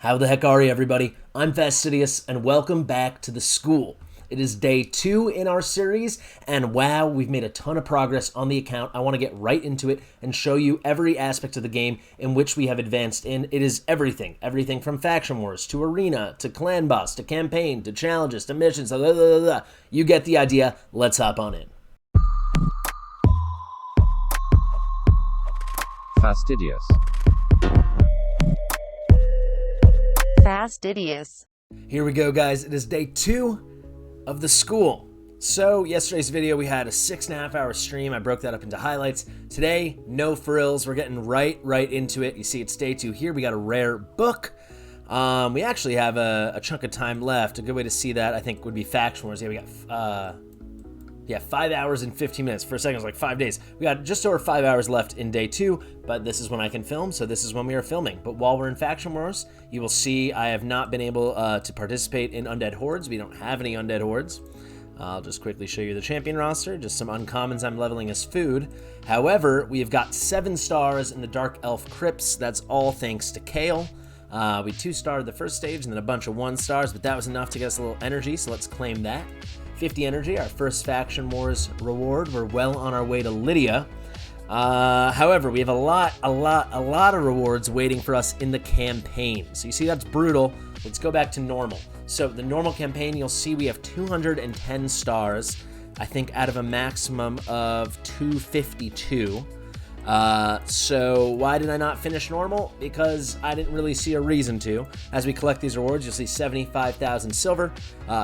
How the heck are you, everybody? I'm Fastidious, and welcome back to the school. It is day 2 in our series, and wow, we've made a ton of progress on the account. I want to get right into it and show you every aspect of the game in which we have advanced in. It is everything. Everything from Faction Wars, to Arena, to Clan Boss, to Campaign, to Challenges, to Missions, blah, blah, blah, blah. You get the idea. Let's hop on in. Fastidious. Fastidious. Here we go, guys. It is day 2 of the school. So yesterday's video, we had a 6.5 hour stream. I broke that up into highlights. Today, no frills. We're getting right into it. You see it's day 2 here. We got a rare book. We actually have a chunk of time left. A good way to see that, I think, would be Faction Wars. Yeah, we got 5 hours and 15 minutes. For a second, it was like 5 days. We got just over 5 hours left in day 2, but this is when I can film, so this is when we are filming. But while we're in Faction Wars, you will see I have not been able to participate in Undead Hordes. We don't have any Undead Hordes. I'll just quickly show you the champion roster. Just some uncommons I'm leveling as food. However, we have got 7 stars in the Dark Elf Crypts. That's all thanks to Kale. We 2-starred the first stage and then a bunch of 1 stars, but that was enough to get us a little energy, so let's claim that. 50 energy, our first Faction Wars reward. We're well on our way to Lydia. However, we have a lot of rewards waiting for us in the campaign. So you see that's brutal. Let's go back to normal. So the normal campaign, you'll see we have 210 stars, I think out of a maximum of 252. So why did I not finish normal? Because I didn't really see a reason to. As we collect these rewards, you'll see 75,000 silver,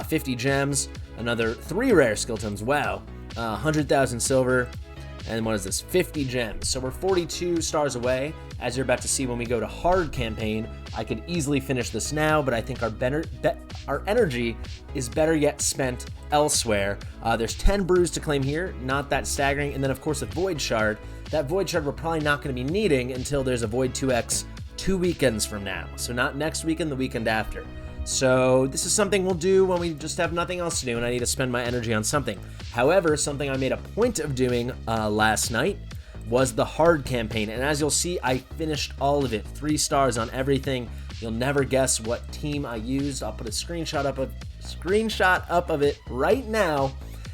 50 gems, another 3 rare skill tomes, wow, 100,000 silver, and what is this, 50 gems. So we're 42 stars away. As you're about to see when we go to hard campaign, I could easily finish this now, but I think our energy is better yet spent elsewhere. There's 10 brews to claim here, not that staggering, and then of course a Void Shard. That Void Shard we're probably not going to be needing until there's a Void 2X 2 weekends from now. So not next weekend, the weekend after. So this is something we'll do when we just have nothing else to do and I need to spend my energy on something. However, something I made a point of doing last night was the hard campaign. And as you'll see, I finished all of it. 3 stars on everything. You'll never guess what team I used. I'll put a screenshot up of it right now.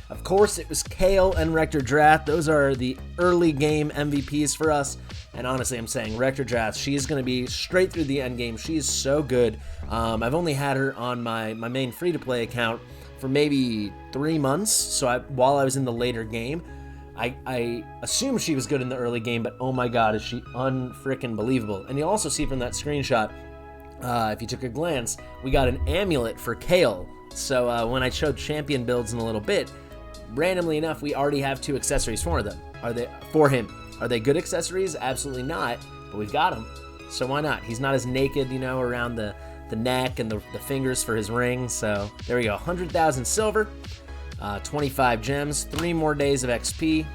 Of course, it was Kale and Rector Draft. Those are the early game MVPs for us. And honestly, I'm saying Rector Draft, she is going to be straight through the end game. She is so good. I've only had her on my main free-to-play account for maybe 3 months. So while I was in the later game, I assumed she was good in the early game, but oh my god, is she unfrickin' believable. And you'll also see from that screenshot, if you took a glance, we got an amulet for Kale. So when I showed champion builds in a little bit, randomly enough, we already have 2 accessories for them. For him? Are they good accessories? Absolutely not, but we've got them. So why not? He's not as naked, you know, around the neck and the fingers for his ring. So there we go, 100,000 silver, 25 gems, 3 more days of XP.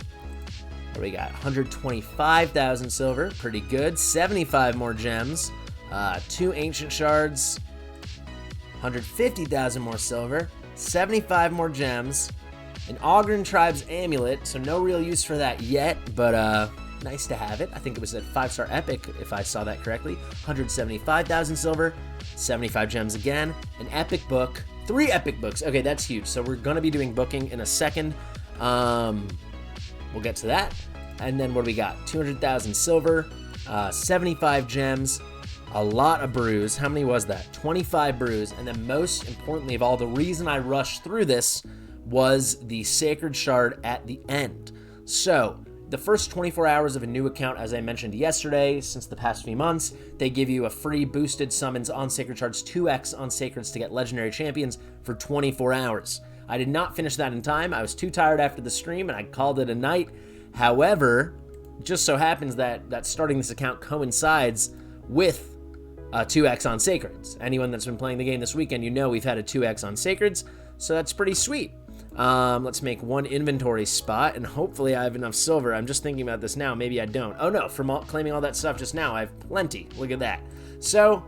There we got 125,000 silver, pretty good. 75 more gems, 2 ancient shards, 150,000 more silver, 75 more gems, an Ogren Tribe's amulet, so no real use for that yet, but nice to have it. I think it was a 5-star epic, if I saw that correctly. 175,000 silver, 75 gems again, an epic book, 3 epic books. Okay, that's huge. So we're going to be doing booking in a second. We'll get to that. And then what do we got? 200,000 silver, 75 gems, a lot of brews. How many was that? 25 brews. And then most importantly of all, the reason I rushed through this was the Sacred Shard at the end. So the first 24 hours of a new account, as I mentioned yesterday, since the past few months, they give you a free boosted summons on Sacred Shards, 2x on Sacreds to get legendary champions for 24 hours. I did not finish that in time. I was too tired after the stream and I called it a night. However, it just so happens that starting this account coincides with 2x on Sacreds. Anyone that's been playing the game this weekend, you know we've had a 2x on Sacreds, so that's pretty sweet. Let's make 1 inventory spot, and hopefully I have enough silver. I'm just thinking about this now. Maybe I don't. Oh no, from claiming all that stuff just now, I have plenty. Look at that. So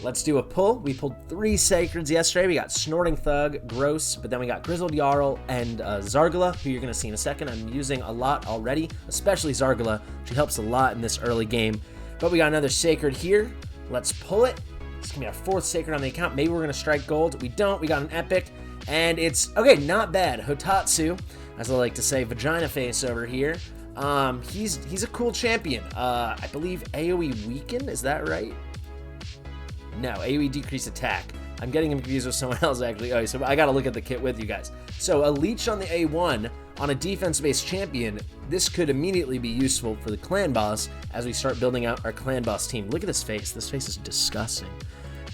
let's do a pull. We pulled 3 Sacreds yesterday. We got Snorting Thug, Gross, but then we got Grizzled Jarl and Zargala, who you're going to see in a second. I'm using a lot already, especially Zargala. She helps a lot in this early game. But we got another Sacred here. Let's pull it. This can be our 4th sacred on the account. Maybe we're going to strike gold. We don't. We got an epic. And it's, okay, not bad. Hotatsu, as I like to say, vagina face over here. He's a cool champion. I believe AoE weaken, is that right? No, AoE decrease attack. I'm getting him confused with someone else, actually. Oh, so I gotta look at the kit with you guys. So a leech on the A1 on a defense-based champion, this could immediately be useful for the clan boss as we start building out our clan boss team. Look at this face. This face is disgusting.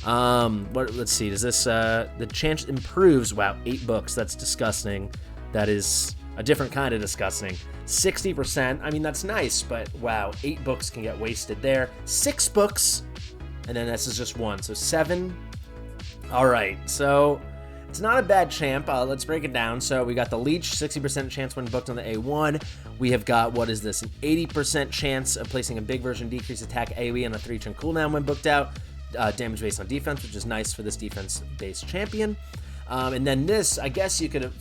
Let's see. Does this, the chance improves? Wow, 8 books. That's disgusting. That is a different kind of disgusting. 60%. I mean, that's nice, but wow, 8 books can get wasted there. 6 books, and then this is just 1. So 7. All right, so it's not a bad champ. Let's break it down. So we got the leech, 60% chance when booked on the A1. We have got, what is this, an 80% chance of placing a big version decrease attack AoE on a 3-turn cooldown when booked out. Damage based on defense, which is nice for this defense-based champion. And then this, I guess you could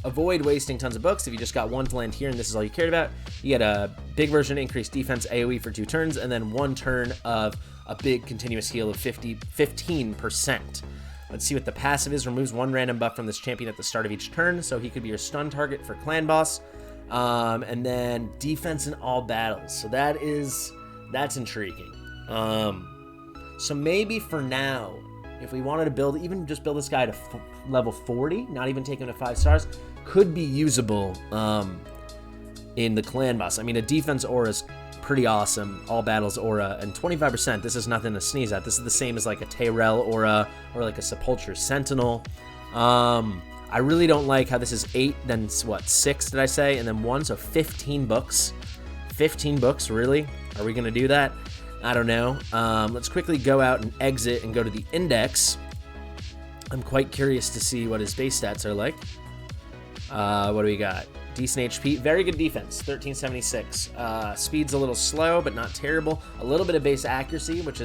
avoid wasting tons of books if you just got 1 to land here and this is all you cared about. You get a big version increased defense AoE for 2 turns, and then 1 turn of a big continuous heal of 15%. Let's see what the passive is. Removes 1 random buff from this champion at the start of each turn, so he could be your stun target for clan boss. And then defense in all battles. So that's intriguing. So maybe for now, if we wanted to build, even just build this guy to level 40, not even take him to 5 stars, could be usable in the clan boss. I mean, a defense aura is pretty awesome, all battles aura, and 25%, this is nothing to sneeze at. This is the same as like a Tyrell aura or like a Sepulchre Sentinel. I really don't like how this is 8, then what, 6 did I say, and then 1, so 15 books. 15 books, really? Are we gonna do that? I don't know. Let's quickly go out and exit and go to the index. I'm quite curious to see what his base stats are like. What do we got? Decent HP, very good defense, 1376. Speed's a little slow, but not terrible. A little bit of base accuracy, which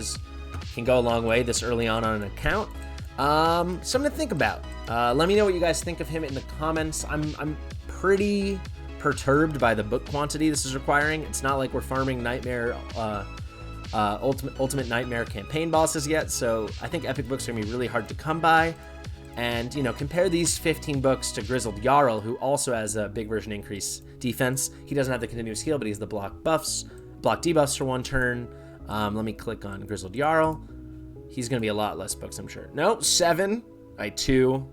can go a long way this early on an account. Something to think about. Let me know what you guys think of him in the comments. I'm pretty perturbed by the book quantity this is requiring. It's not like we're farming Nightmare, Ultimate Nightmare campaign bosses yet, so I think epic books are gonna be really hard to come by. And, you know, compare these 15 books to Grizzled Jarl, who also has a big version increase defense. He doesn't have the continuous heal, but he has the block debuffs for 1 turn. Let me click on Grizzled Jarl. He's going to be a lot less books, I'm sure. No, 7. All right, 2,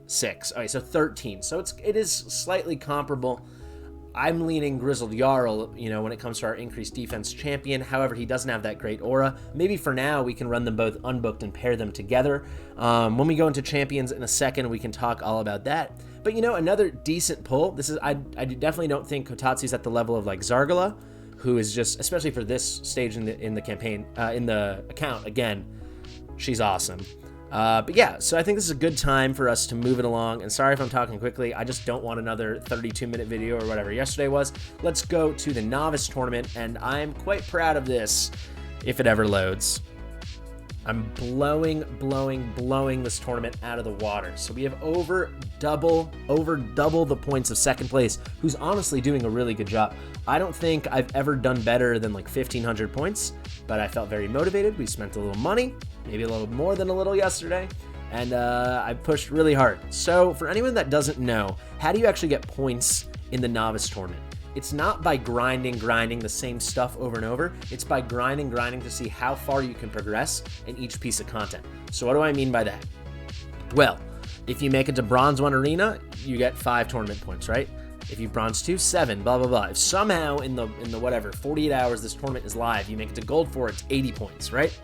6. All right, so 13. So it is slightly comparable. I'm leaning Grizzled Jarl, you know, when it comes to our increased defense champion. However, he doesn't have that great aura. Maybe for now, we can run them both unbooked and pair them together. When we go into champions in a second, we can talk all about that. But, you know, another decent pull. This is, I definitely don't think Kotatsu's at the level of, like, Zargala, who is just, especially for this stage in the campaign, in the account, again, she's awesome. But yeah, so I think this is a good time for us to move it along, and sorry if I'm talking quickly, I just don't want another 32-minute video or whatever yesterday was. Let's go to the Novice Tournament, and I'm quite proud of this if it ever loads. I'm blowing this tournament out of the water. So we have over double the points of second place, who's honestly doing a really good job. I don't think I've ever done better than like 1,500 points, but I felt very motivated. We spent a little money, maybe a little more than a little yesterday, and I pushed really hard. So for anyone that doesn't know, how do you actually get points in the Novice Tournament? It's not by grinding the same stuff over and over. It's by grinding to see how far you can progress in each piece of content. So what do I mean by that? Well, if you make it to Bronze 1 Arena, you get 5 tournament points, right? If you Bronze 2, 7, blah, blah, blah. If somehow in the whatever, 48 hours this tournament is live, you make it to Gold 4, it's 80 points, right?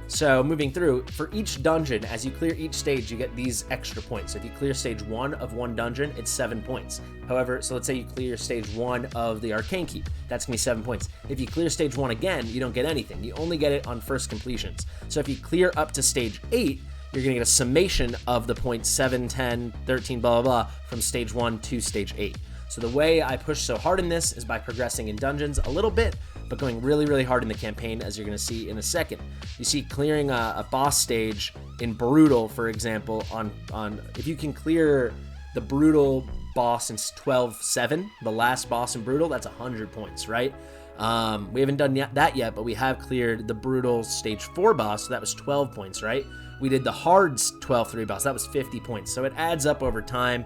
So moving through, for each dungeon, as you clear each stage, you get these extra points. So if you clear stage 1 of 1 dungeon, it's 7 points. However, so let's say you clear stage 1 of the Arcane Keep, that's gonna be 7 points. If you clear stage 1 again, you don't get anything. You only get it on first completions. So if you clear up to stage 8, you're gonna get a summation of the points 7, 10, 13, blah, blah, blah, from stage 1 to stage 8. So the way I push so hard in this is by progressing in dungeons a little bit, but going really hard in the campaign, as you're going to see in a second. You see clearing a boss stage in Brutal, for example, on if you can clear the Brutal boss in 12-7, the last boss in Brutal, that's 100 points, right? We haven't done that yet, but we have cleared the brutal stage 4 boss, so that was 12 points, right? We did the hard 12-3 boss, that was 50 points, so it adds up over time.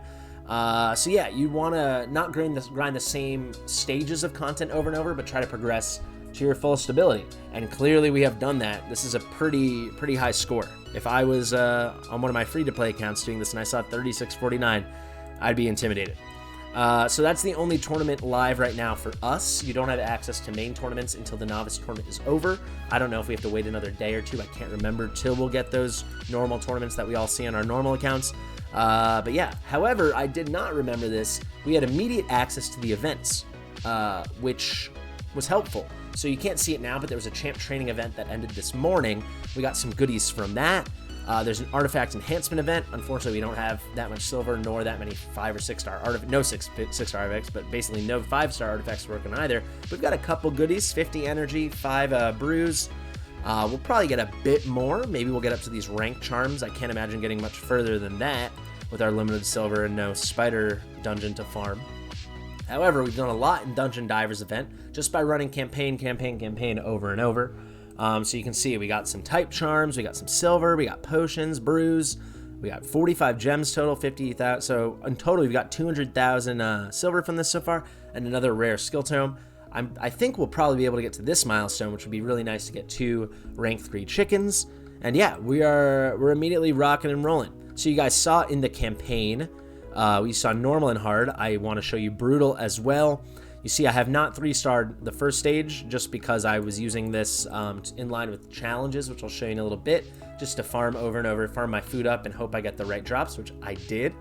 So yeah, you want to not grind the same stages of content over and over, but try to progress to your fullest ability. And clearly we have done that. This is a pretty high score. If I was on one of my free-to-play accounts doing this and I saw 3649, I'd be intimidated. So that's the only tournament live right now for us. You don't have access to main tournaments until the Novice Tournament is over. I don't know if we have to wait another day or two. I can't remember till we'll get those normal tournaments that we all see on our normal accounts. But yeah, however, I did not remember this. We had immediate access to the events, which was helpful. So you can't see it now, but there was a champ training event that ended this morning. We got some goodies from that. There's an artifact enhancement event. Unfortunately, we don't have that much silver nor that many 5 or 6 star artifacts. No 6-star artifacts, but basically no 5-star artifacts working either. We've got a couple goodies, 50 energy, 5 brews. We'll probably get a bit more. Maybe we'll get up to these rank charms. I can't imagine getting much further than that with our limited silver and no spider dungeon to farm. However, we've done a lot in Dungeon Divers event just by running campaign over and over. So you can see we got some type charms, we got some silver, we got potions, brews, we got 45 gems total, 50,000. So in total, we've got 200,000 silver from this so far, and another rare skill tome. I think we'll probably be able to get to this milestone, which would be really nice to get 2 rank 3 chickens. And yeah, we're immediately rocking and rolling. So you guys saw in the campaign, we saw normal and hard. I want to show you brutal as well. You see, I have not 3-starred the first stage just because I was using this in line with challenges, which I'll show you in a little bit, just to farm over and over, farm my food up and hope I get the right drops, which I did.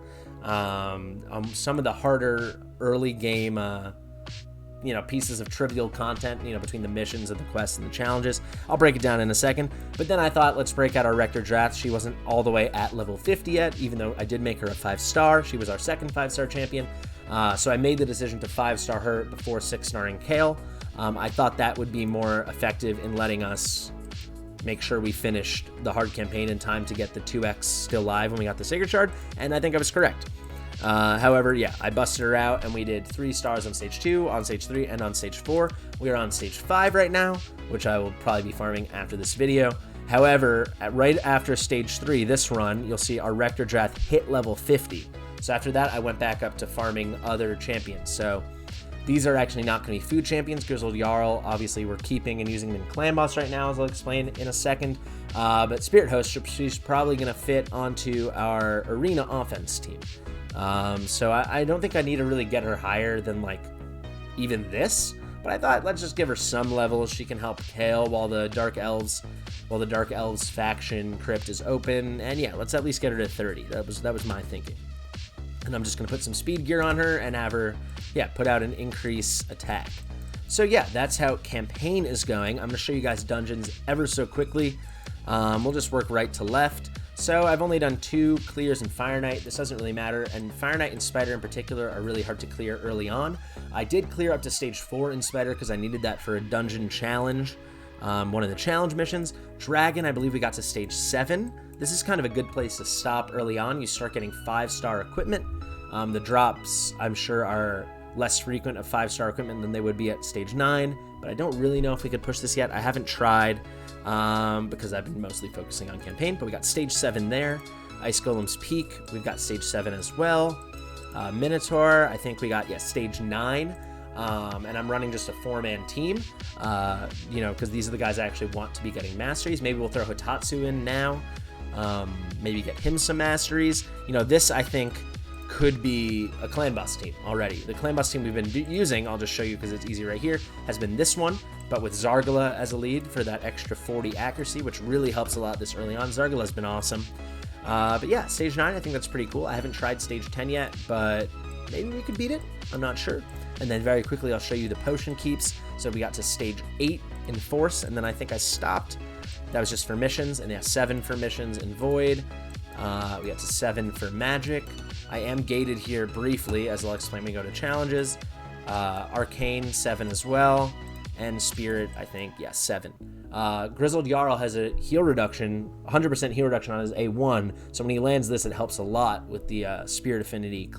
Some of the harder early game pieces of trivial content, between the missions and the quests and the challenges. I'll break it down in a second. But then I thought, let's break out our Rector draft. She wasn't all the way at level 50 yet, even though I did make her a 5-star. She was our second 5-star champion. So I made the decision to 5-star her before 6-starring Kale. I thought that would be more effective in letting us make sure we finished the hard campaign in time to get the 2x still live when we got the Sacred Shard, and I think I was correct. However, yeah, I busted her out and we did 3 stars on stage 2, on stage 3, and on stage 4. We are on stage 5 right now, which I will probably be farming after this video. However, right after stage 3, this run, you'll see our Rector draft hit level 50. So after that, I went back up to farming other champions. So these are actually not going to be food champions. Grizzled Jarl, obviously, we're keeping and using them in Clan Boss right now, as I'll explain in a second. But Spirit Host, she's probably going to fit onto our arena offense team. So I don't think I need to really get her higher than even this, but I thought let's just give her some levels. She can help Kale while the Dark Elves faction crypt is open, and yeah, let's at least get her to 30. That was my thinking. And I'm just gonna put some speed gear on her and have her, put out an increase attack. So yeah, that's how campaign is going. I'm gonna show you guys dungeons ever so quickly. We'll just work right to left. So I've only done 2 clears in Fire Knight. This doesn't really matter, and Fire Knight and Spider in particular are really hard to clear early on. I did clear up to stage 4 in Spider because I needed that for a dungeon challenge, one of the challenge missions. Dragon, I believe we got to stage 7. This is kind of a good place to stop early on. You start getting 5-star equipment. The drops, I'm sure, are less frequent of 5-star equipment than they would be at stage 9, but I don't really know if we could push this yet. I haven't tried. Because I've been mostly focusing on campaign, but we got stage 7 there. Ice Golem's Peak, we've got stage 7 as well. Minotaur, I think we got, stage 9. And I'm running just a 4-man team, because these are the guys I actually want to be getting masteries. Maybe we'll throw Hotatsu in now. Maybe get him some masteries. This, I think, could be a Clan Boss team already. The Clan Boss team we've been using, I'll just show you because it's easy right here, has been this one, but with Zargala as a lead for that extra 40 accuracy, which really helps a lot this early on. Zargala's been awesome. But yeah, stage 9, I think that's pretty cool. I haven't tried stage 10 yet, but maybe we could beat it. I'm not sure. And then very quickly, I'll show you the potion keeps. So we got to stage 8 in Force, and then I think I stopped. That was just for missions, and 7 for missions in Void. We got to 7 for Magic. I am gated here briefly, as I'll explain when we go to challenges. Arcane, 7 as well. And Spirit, I think, 7. Grizzled Jarl has a heal reduction, 100% heal reduction on his A1, so when he lands this, it helps a lot with the Spirit Affinity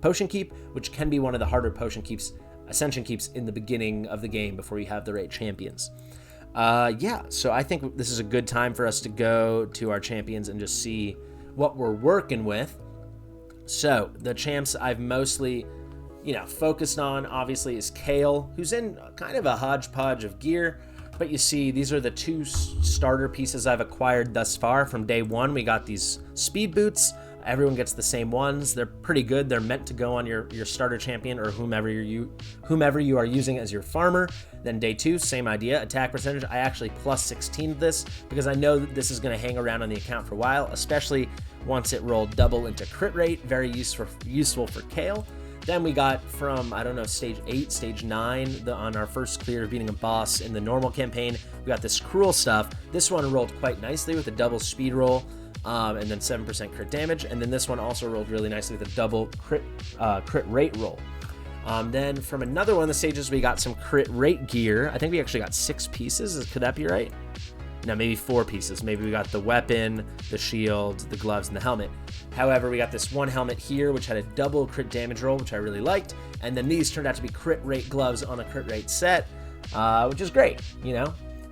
potion keep, which can be one of the harder potion keeps Ascension keeps in the beginning of the game before you have the right champions. Yeah, so I think this is a good time for us to go to our champions and just see what we're working with. So the champs I've mostly, focused on obviously is Kale, who's in kind of a hodgepodge of gear. But you see, these are the 2 starter pieces I've acquired thus far. From day 1, we got these speed boots. Everyone gets the same ones. They're pretty good. They're meant to go on your starter champion or whomever you are using as your farmer. Then day 2, same idea, attack percentage. I actually plus 16 this because I know that this is going to hang around on the account for a while, especially once it rolled double into crit rate. Very useful for Kale. Then we got from, stage 8, stage 9, on our first clear of beating a boss in the normal campaign, we got this cruel stuff. This one rolled quite nicely with a double speed roll, and then 7% crit damage. And then this one also rolled really nicely with a double crit rate roll. Then from another one of the stages, we got some crit rate gear. I think we actually got 6 pieces. Could that be right? No, maybe 4 pieces. Maybe we got the weapon, the shield, the gloves, and the helmet. However, we got this one helmet here, which had a double crit damage roll, which I really liked. And then these turned out to be crit rate gloves on a crit rate set, which is great,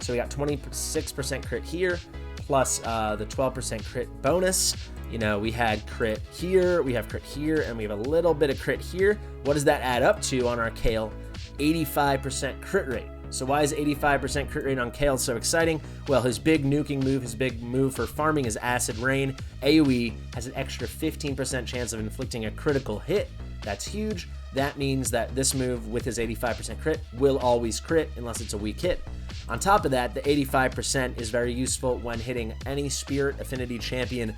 So we got 26% crit here, plus the 12% crit bonus. We had crit here, we have crit here, and we have a little bit of crit here. What does that add up to on our Kale? 85% crit rate. So why is 85% crit rate on Kale so exciting? Well, his big nuking move, his big move for farming is Acid Rain. AoE has an extra 15% chance of inflicting a critical hit. That's huge. That means that this move with his 85% crit will always crit unless it's a weak hit. On top of that, the 85% is very useful when hitting any Spirit Affinity champion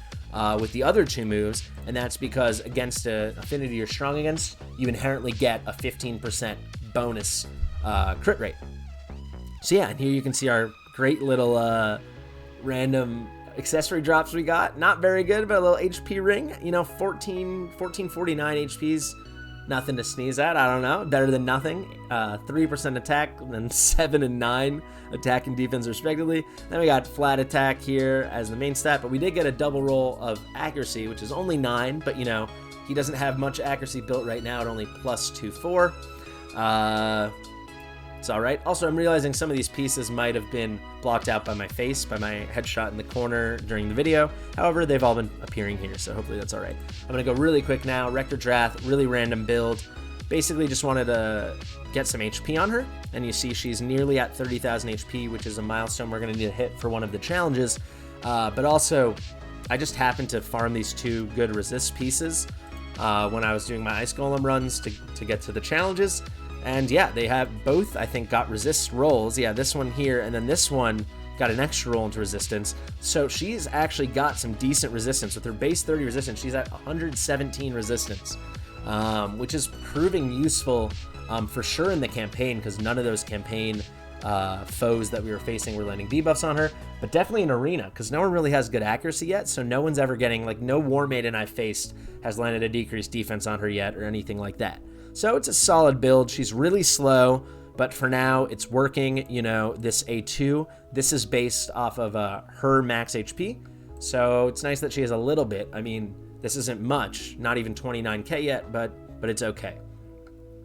with the other 2 moves, and that's because against an affinity you're strong against, you inherently get a 15% bonus crit rate. So yeah, and here you can see our great little random accessory drops we got. Not very good, but a little HP ring. 1449 HP's nothing to sneeze at. I don't know. Better than nothing. 3% attack, and then 7 and 9 attack and defense respectively. Then we got flat attack here as the main stat, but we did get a double roll of accuracy, which is only 9, but he doesn't have much accuracy built right now at only plus 2/4. It's all right. Also, I'm realizing some of these pieces might have been blocked out by my face, by my headshot in the corner during the video. However, they've all been appearing here, so hopefully that's all right. I'm going to go really quick now. Rector Drath, really random build. Basically just wanted to get some HP on her, and you see she's nearly at 30,000 HP, which is a milestone we're going to need to hit for one of the challenges. But also, I just happened to farm these 2 good resist pieces when I was doing my Ice Golem runs to get to the challenges. And yeah, they have both, I think, got resist rolls. Yeah, this one here, and then this one got an extra roll into resistance. So she's actually got some decent resistance. With her base 30 resistance, she's at 117 resistance, which is proving useful for sure in the campaign, because none of those campaign foes that we were facing were landing debuffs on her. But definitely in arena, because no one really has good accuracy yet, so no one's ever getting, no War Maiden I've faced has landed a decreased defense on her yet or anything like that. So it's a solid build. She's really slow, but for now it's working. This A2, this is based off of her max HP. So it's nice that she has a little bit. I mean, this isn't much, not even 29k yet, but it's okay.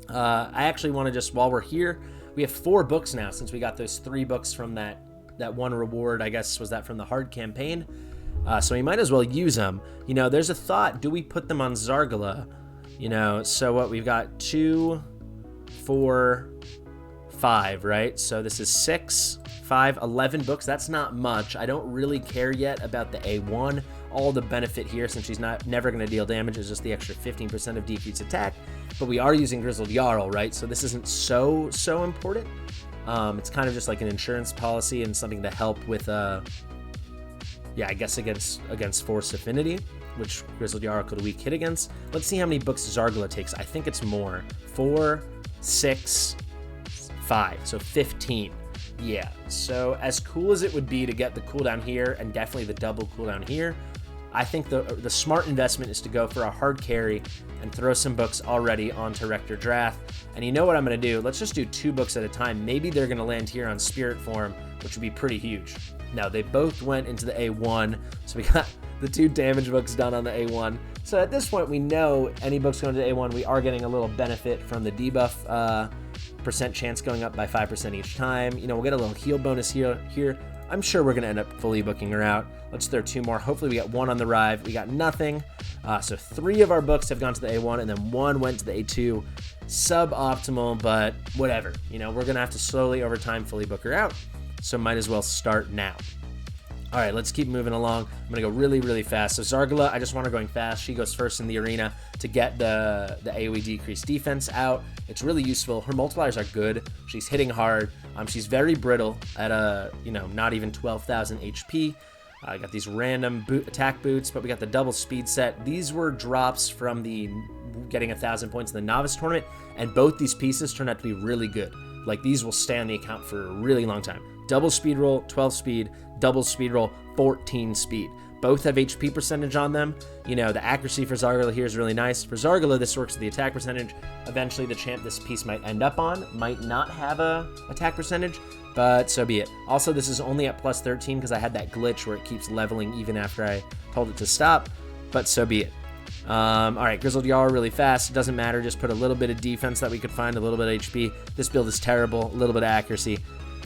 I actually want to just, while we're here, we have 4 books now since we got those 3 books from that one reward, I guess, was that from the hard campaign. So we might as well use them. There's a thought, do we put them on Zargala? So what, we've got 2, 4, 5, right? So this is 6, 5, 11 books. That's not much. I don't really care yet about the A1. All the benefit here, since she's never going to deal damage, is just the extra 15% of decreased attack. But we are using Grizzled Jarl, right? So this isn't so important. It's kind of just like an insurance policy and something to help with, I guess against Force Affinity, which Grizzled Jarl could weak hit against. Let's see how many books Zargala takes. I think it's more. 4, 6, 5, so 15. Yeah, so as cool as it would be to get the cooldown here, and definitely the double cooldown here, I think the smart investment is to go for a hard carry and throw some books already onto Rector Drath. And you know what I'm going to do? Let's just do 2 books at a time. Maybe they're going to land here on Spirit form, which would be pretty huge. Now, they both went into the A1, so we got the 2 damage books done on the A1. So at this point, we know any books going to A1, we are getting a little benefit from the debuff percent chance going up by 5% each time. You know, we'll get a little heal bonus here. I'm sure we're going to end up fully booking her out. Let's throw 2 more. Hopefully we got 1 on the Rive. We got nothing. So 3 of our books have gone to the A1, and then 1 went to the A2. Suboptimal, but whatever. You know, we're going to have to slowly over time fully book her out. So might as well start now. All right, let's keep moving along. I'm going to go really, really fast. So Zargala, I just want her going fast. She goes first in the arena to get the AoE decreased defense out. It's really useful. Her multipliers are good. She's hitting hard. She's very brittle at not even 12,000 HP. I got these random attack boots, but we got the double speed set. These were drops from the getting 1,000 points in the Novice Tournament, and both these pieces turned out to be really good. Like, these will stay on the account for a really long time. Double speed roll, 12 speed, double speed roll, 14 speed. Both have HP percentage on them. You know, the accuracy for Zargala here is really nice. For Zargala, this works with the attack percentage. Eventually, the champ this piece might end up on might not have a attack percentage, but so be it. Also, this is only at plus 13 because I had that glitch where it keeps leveling even after I told it to stop, but so be it. All right, Grizzled Yar really fast. It doesn't matter. Just put a little bit of defense that we could find, a little bit of HP. This build is terrible. A little bit of accuracy.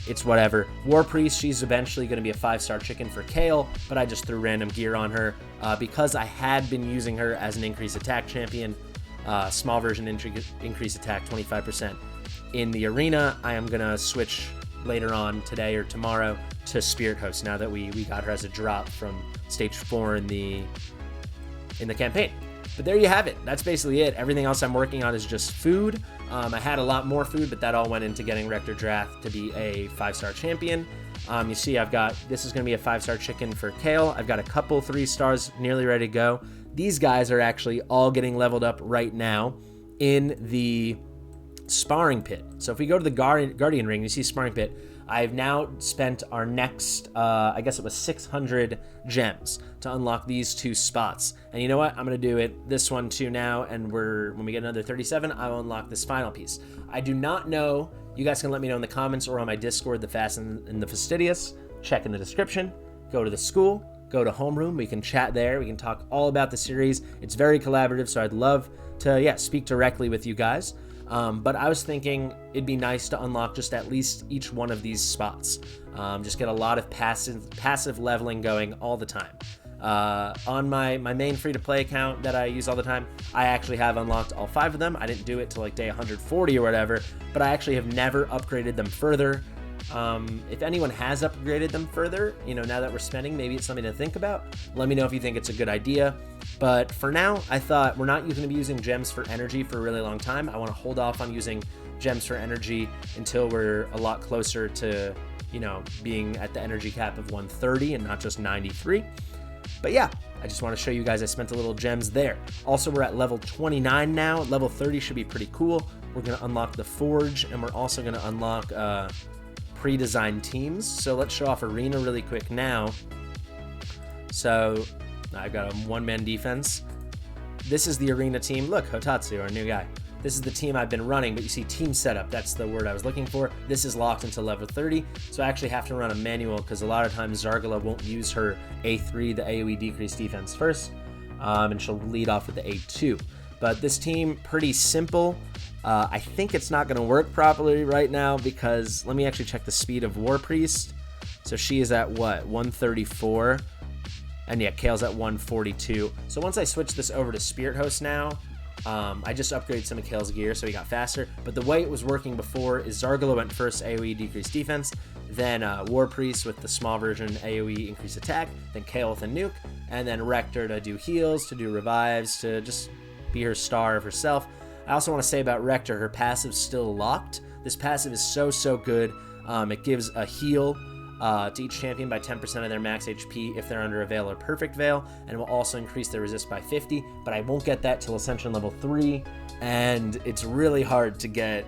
It's whatever. War Priest, she's eventually going to be a 5-star chicken for Kale, but I just threw random gear on her because I had been using her as an increased attack champion. Small version increased attack 25% in the arena. I am going to switch later on today or tomorrow to Spirit Host now that we got her as a drop from stage 4 in the campaign. But there you have it. That's basically it. Everything else I'm working on is just food. I had a lot more food, but that all went into getting Rector Drath to be a 5-star champion. You see, this is going to be a 5-star chicken for Kale. I've got a couple 3 stars nearly ready to go. These guys are actually all getting leveled up right now in the Sparring Pit. So if we go to the Guardian Ring, you see Sparring Pit. I've now spent our next, I guess it was 600 gems to unlock these 2 spots. And you know what? I'm going to do it this one too now, and when we get another 37, I will unlock this final piece. I do not know. You guys can let me know in the comments or on my Discord, the Fast and the Fastidious. Check in the description. Go to the school. Go to homeroom. We can chat there. We can talk all about the series. It's very collaborative, so I'd love to, speak directly with you guys. But I was thinking it'd be nice to unlock just at least each one of these spots. Just get a lot of passive leveling going all the time. On my main free-to-play account that I use all the time, I actually have unlocked all 5 of them. I didn't do it till like day 140 or whatever, but I actually have never upgraded them further. If anyone has upgraded them further, now that we're spending, maybe it's something to think about. Let me know if you think it's a good idea. But for now, I thought we're not going to be using gems for energy for a really long time. I want to hold off on using gems for energy until we're a lot closer to, being at the energy cap of 130 and not just 93. But yeah, I just want to show you guys I spent a little gems there. Also, we're at level 29 now. Level 30 should be pretty cool. We're going to unlock the Forge, and we're also going to unlock pre-designed teams. So let's show off Arena really quick now. So I've got a 1-man defense. This is the Arena team. Look, Hotatsu, our new guy. This is the team I've been running, but you see team setup. That's the word I was looking for. This is locked until level 30, so I actually have to run a manual because a lot of times Zargala won't use her A3, the AoE decreased defense first, and she'll lead off with the A2. But this team, pretty simple. I think it's not going to work properly right now because let me actually check the speed of War Priest. So she is at what, 134? And yeah, Kale's at 142. So once I switch this over to Spirit Host now, I just upgraded some of Kale's gear so he got faster. But the way it was working before is Zargala went first, AoE decreased defense, then War Priest with the small version AoE increased attack, then Kale with a nuke, and then Rector to do heals, to do revives, to just be her star of herself. I also want to say about Rector, her passive's still locked. This passive is so good. It gives a heal to each champion by 10% of their max HP if they're under a Veil or Perfect Veil, and it will also increase their resist by 50, but I won't get that till Ascension level 3, and it's really hard to get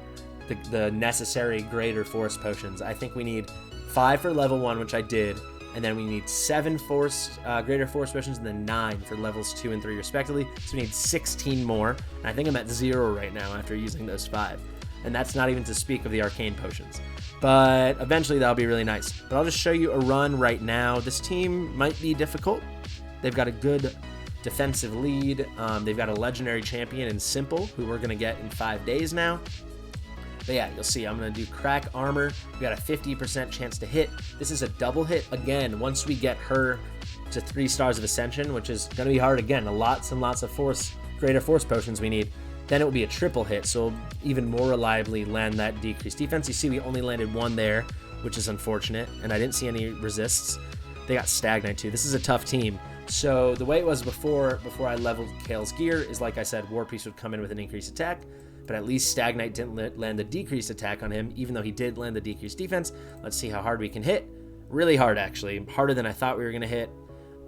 the necessary Greater Force potions. I think we need 5 for level 1, which I did, and then we need 7 Greater Force potions, and then 9 for levels 2 and 3 respectively, so we need 16 more, and I think I'm at 0 right now after using those 5. And that's not even to speak of the arcane potions. But eventually that'll be really nice. But I'll just show you a run right now. This team might be difficult. They've got a good defensive lead. They've got a legendary champion in Simple, who we're going to get in 5 days now. But yeah, you'll see I'm going to do crack armor. We got a 50% chance to hit. This is a double hit. Again, once we get her to 3 stars of Ascension, which is going to be hard again, lots and lots of greater force potions we need, then it will be a triple hit, so we'll even more reliably land that decreased defense. You see we only landed 1 there, which is unfortunate, and I didn't see any resists. They got Stagnite too. This is a tough team. So the way it was before I leveled Kale's gear is, like I said, War Priest would come in with an increased attack, but at least Stagnite didn't land the decreased attack on him, even though he did land the decreased defense. Let's see how hard we can hit. Really hard, actually. Harder than I thought we were going to hit.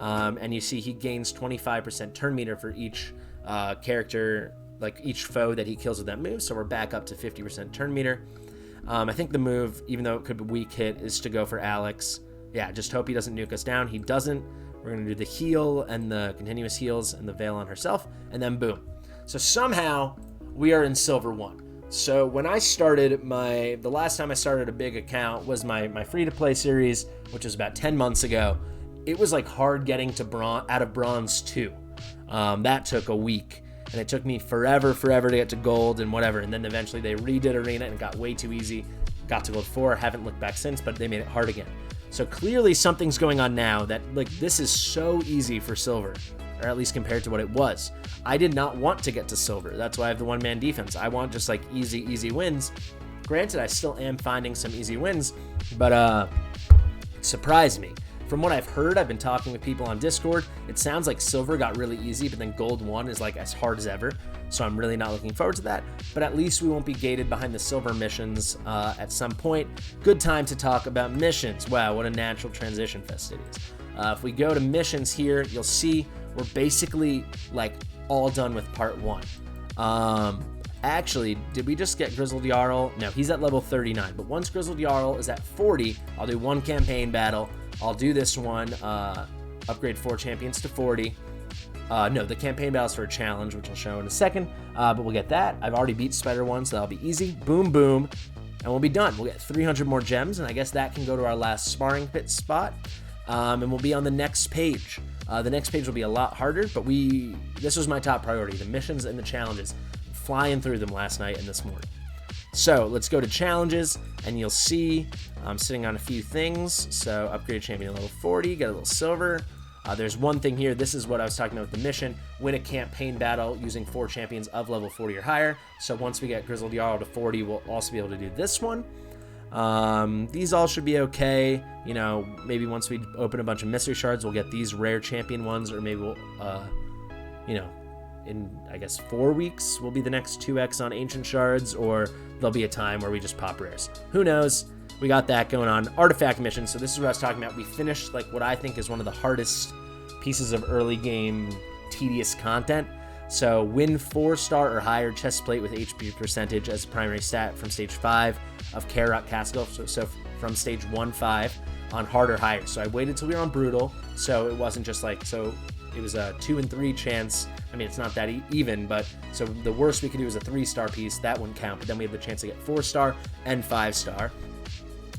And you see he gains 25% turn meter for each character, like each foe that he kills with that move, so we're back up to 50% turn meter. I think the move, even though it could be weak hit, is to go for Alex. Yeah, just hope he doesn't nuke us down. He doesn't. We're going to do the heal and the continuous heals and the veil on herself, and then boom. So somehow we are in Silver 1. So when I started the last time I started a big account was my free-to-play series, which was about 10 months ago. It was like hard getting to out of Bronze 2. That took a week. And it took me forever to get to gold and whatever. And then eventually they redid Arena and it got way too easy. Got to gold 4. Haven't looked back since, but they made it hard again. So clearly something's going on now that, like, this is so easy for Silver, or at least compared to what it was. I did not want to get to Silver. That's why I have the one-man defense. I want just like easy wins. Granted, I still am finding some easy wins, but it surprised me. From what I've heard, I've been talking with people on Discord, it sounds like Silver got really easy, but then Gold 1 is like as hard as ever, so I'm really not looking forward to that. But at least we won't be gated behind the Silver missions at some point. Good time to talk about missions. Wow, what a natural transition, Fastidious. If we go to missions here, you'll see we're basically like all done with part 1. Actually, did we just get Grizzled Jarl? No, he's at level 39, but once Grizzled Jarl is at 40, I'll do 1 campaign battle. I'll do this one, upgrade 4 champions to 40. No, the campaign battle's for a challenge, which I'll show in a second, but we'll get that. I've already beat Spider 1, so that'll be easy. Boom, boom, and we'll be done. We'll get 300 more gems, and I guess that can go to our last Sparring Pit spot, and we'll be on the next page. The next page will be a lot harder, but this was my top priority, the missions and the challenges. Flying through them last night and this morning. So let's go to challenges, and you'll see I'm sitting on a few things. So upgrade champion level 40, get a little silver. There's one thing here. This is what I was talking about with the mission. Win a campaign battle using 4 champions of level 40 or higher. So once we get Grizzled Jarl to 40, we'll also be able to do this one. These all should be okay. You know, maybe once we open a bunch of mystery shards, we'll get these rare champion ones, or maybe we'll, you know, in, I guess, 4 weeks will be the next 2x on ancient shards, or there'll be a time where we just pop rares. Who knows? We got that going on. Artifact mission. So this is what I was talking about. We finished like what I think is one of the hardest pieces of early game tedious content. So win 4-star or higher chest plate with HP percentage as a primary stat from stage 5 of Carrot Castle. So from stage 1-5 on hard or higher. So I waited till we were on brutal. So it wasn't just like, so it was a 2 and 3 chance. I mean, it's not that even, but so the worst we could do is a 3-star piece. That wouldn't count, but then we have the chance to get 4-star and 5-star.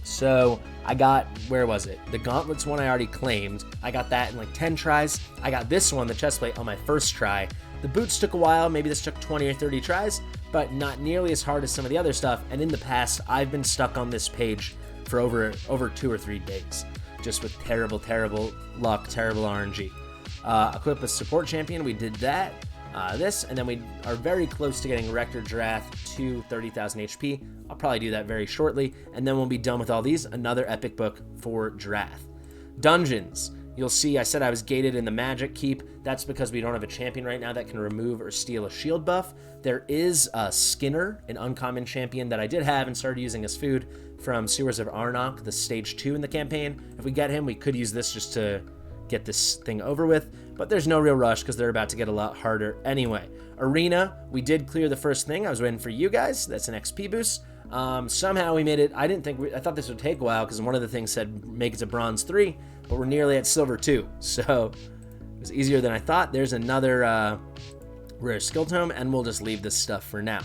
So I got, where was it? The Gauntlets one I already claimed. I got that in like 10 tries. I got this one, the chestplate, on my first try. The boots took a while. Maybe this took 20 or 30 tries, but not nearly as hard as some of the other stuff. And in the past, I've been stuck on this page for over 2 or 3 days, just with terrible luck, terrible RNG. Equip a support champion. We did that. This, and then we are very close to getting Rector Drath to 30,000 HP. I'll probably do that very shortly, and then we'll be done with all these. Another epic book for Drath. Dungeons. You'll see I said I was gated in the Magic Keep. That's because we don't have a champion right now that can remove or steal a shield buff. There is a Skinner, an uncommon champion that I did have and started using as food from Sewers of Arnok, the stage 2 in the campaign. If we get him, we could use this just to get this thing over with, but there's no real rush because they're about to get a lot harder anyway. Arena, we did clear the first thing. I was waiting for you guys. That's an XP boost. Somehow we made it. I thought this would take a while because one of the things said make it to bronze 3, but we're nearly at silver 2, so it was easier than I thought. There's another rare skill tome, and we'll just leave this stuff for now.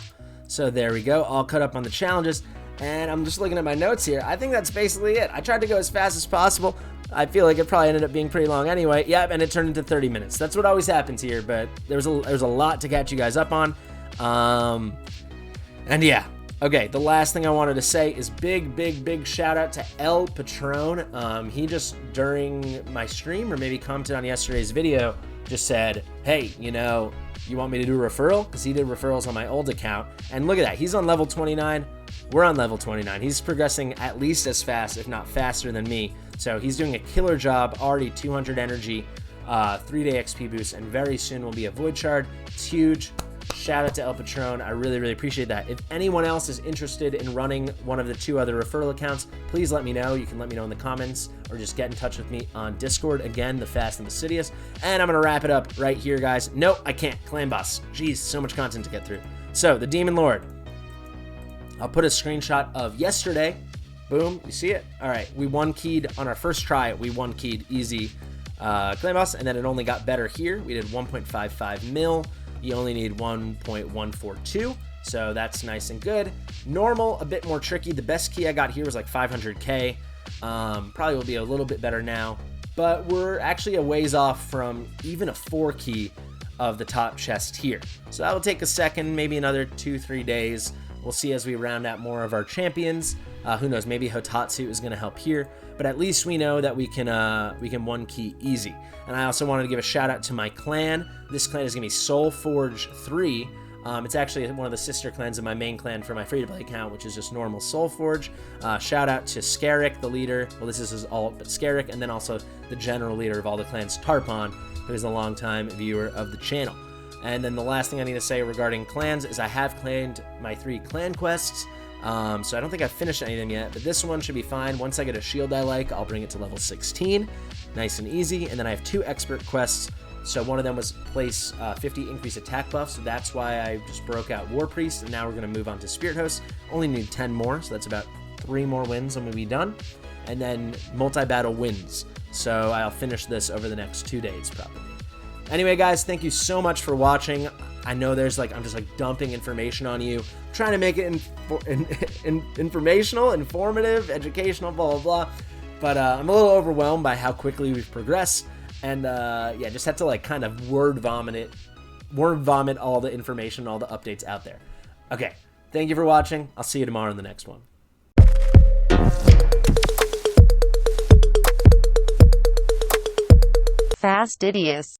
So there we go, all cut up on the challenges, and I'm just looking at my notes here. I think that's basically it. I tried to go as fast as possible, I feel like it probably ended up being pretty long anyway. Yep, and it turned into 30 minutes. That's what always happens here, but there's a lot to catch you guys up on. And yeah. Okay, the last thing I wanted to say is big shout out to El Patron. He just, during my stream, or maybe commented on yesterday's video, just said, hey, you know, you want me to do a referral? Because he did referrals on my old account. And look at that, he's on level 29. We're on level 29. He's progressing at least as fast, if not faster than me. So he's doing a killer job, already 200 energy, 3-day XP boost, and very soon will be a Void Shard. It's huge. Shout out to El Patron. I really appreciate that. If anyone else is interested in running one of the 2 other referral accounts, please let me know. You can let me know in the comments or just get in touch with me on Discord. Again, the Fast and Fastidious. And I'm going to wrap it up right here, guys. Nope, I can't. Clan boss. Jeez, so much content to get through. So, the Demon Lord. I'll put a screenshot of yesterday. Boom, you see it? All right, we 1-keyed on our first try. We 1-keyed easy Clan boss, and then it only got better here. We did 1.55 mil. You only need 1.142, so that's nice and good. Normal, a bit more tricky. The best key I got here was like 500k. Probably will be a little bit better now, but we're actually a ways off from even a 4-key of the top chest here. So that will take a second, maybe another 2-3 days. We'll see as we round out more of our champions. Who knows, maybe Hotatsu is going to help here, but at least we know that we can 1-key easy. And I also wanted to give a shout out to my clan. This clan is going to be Soul Forge 3. It's actually one of the sister clans of my main clan for my free-to-play account, which is just normal Soul Forge. Shout out to Scarrick, the leader. Well, this is his alt, but Scarrick, and then also the general leader of all the clans, Tarpon, who is a longtime viewer of the channel. And then the last thing I need to say regarding clans is I have claimed my 3 clan quests. So I don't think I've finished any of them yet, but this one should be fine. Once I get a shield I like, I'll bring it to level 16. Nice and easy. And then I have 2 expert quests. So one of them was place 50 increase attack buff. So that's why I just broke out War Priest. And now we're going to move on to Spirit Host. Only need 10 more. So that's about 3 more wins and we'll be done. And then multi-battle wins. So I'll finish this over the next 2 days probably. Anyway, guys, thank you so much for watching. I know there's I'm just dumping information on you, trying to make it informational, informative, educational, blah, blah, blah. But I'm a little overwhelmed by how quickly we've progressed. And yeah, just had to kind of word vomit all the information, all the updates out there. Okay, thank you for watching. I'll see you tomorrow in the next one. Fastidious.